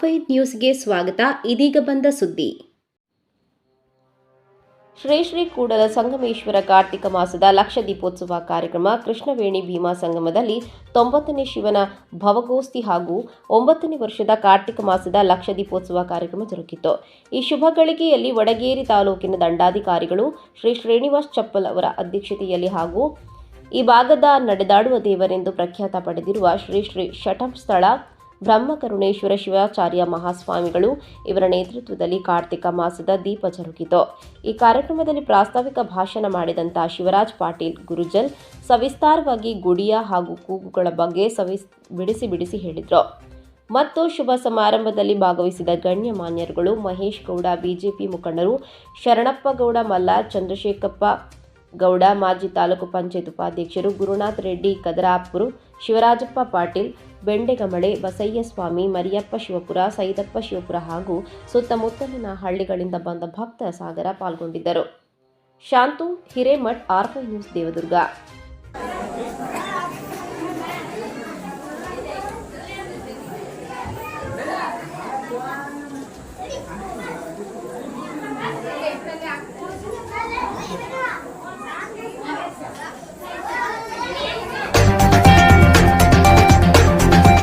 ಆರ್5 ನ್ಯೂಸ್ಗೆ ಸ್ವಾಗತ. ಇದೀಗ ಬಂದ ಸುದ್ದಿ. ಶ್ರೀ ಶ್ರೀ ಕೂಡಲ ಸಂಗಮೇಶ್ವರ ಕಾರ್ತಿಕ ಮಾಸದ ಲಕ್ಷ ದೀಪೋತ್ಸವ ಕಾರ್ಯಕ್ರಮ ಕೃಷ್ಣವೇಣಿ ಭೀಮಾ ಸಂಗಮದಲ್ಲಿ 90ನೇ ಶಿವನ ಭವಗೋಸ್ತಿ ಹಾಗೂ 9ನೇ ವರ್ಷದ ಕಾರ್ತಿಕ ಮಾಸದ ಲಕ್ಷ ದೀಪೋತ್ಸವ ಕಾರ್ಯಕ್ರಮ ಜರುಗಿತು. ಈ ಶುಭ ಗಳಿಗೆಯಲ್ಲಿ ವಡಗೇರಿ ತಾಲೂಕಿನ ದಂಡಾಧಿಕಾರಿಗಳು ಶ್ರೀ ಶ್ರೀನಿವಾಸ್ ಚಪ್ಪಲ್ ಅವರ ಅಧ್ಯಕ್ಷತೆಯಲ್ಲಿ ಹಾಗೂ ಈ ಭಾಗದ ನಡೆದಾಡುವ ದೇವರೆಂದು ಪ್ರಖ್ಯಾತ ಪಡೆದಿರುವ ಶ್ರೀ ಶ್ರೀ ಶಟಸ್ಥಳ ಬ್ರಹ್ಮಕರುಣೇಶ್ವರ ಶಿವಾಚಾರ್ಯ ಮಹಾಸ್ವಾಮಿಗಳು ಇವರ ನೇತೃತ್ವದಲ್ಲಿ ಕಾರ್ತಿಕ ಮಾಸದ ದೀಪ ಜರುಗಿತು. ಈ ಕಾರ್ಯಕ್ರಮದಲ್ಲಿ ಪ್ರಾಸ್ತಾವಿಕ ಭಾಷಣ ಮಾಡಿದಂಥ ಶಿವರಾಜ್ ಪಾಟೀಲ್ ಗುರುಜಲ್ ಸವಿಸ್ತಾರವಾಗಿ ಗುಡಿಯ ಹಾಗೂ ಕೂಗುಗಳ ಬಗ್ಗೆ ಬಿಡಿಸಿ ಹೇಳಿದರು. ಮತ್ತು ಶುಭ ಸಮಾರಂಭದಲ್ಲಿ ಭಾಗವಹಿಸಿದ ಗಣ್ಯಮಾನ್ಯರುಗಳು ಮಹೇಶ್ ಗೌಡ, ಬಿಜೆಪಿ ಮುಖಂಡರು ಶರಣಪ್ಪ ಗೌಡ, ಮಲ್ಲಾರ್, ಚಂದ್ರಶೇಖಪ್ಪ ಗೌಡ, ಮಾಜಿ ತಾಲೂಕು ಪಂಚಾಯತ್ ಉಪಾಧ್ಯಕ್ಷರು ಗುರುನಾಥ್ ರೆಡ್ಡಿ ಕದರಾಪುರ, ಶಿವರಾಜಪ್ಪ ಪಾಟೀಲ್, ಬೆಂಡೆಗಮಳೆ, ಬಸಯ್ಯ ಸ್ವಾಮಿ, ಮರಿಯಪ್ಪ ಶಿವಪುರ, ಸೈದಪ್ಪ ಶಿವಪುರ ಹಾಗೂ ಸುತ್ತಮುತ್ತಲಿನ ಹಳ್ಳಿಗಳಿಂದ ಬಂದ ಭಕ್ತ ಸಾಗರ ಪಾಲ್ಗೊಂಡಿದ್ದರು. ಶಾಂತು ಹಿರೇಮಠ್, ಆರ್5 ನ್ಯೂಸ್, ದೇವದುರ್ಗ.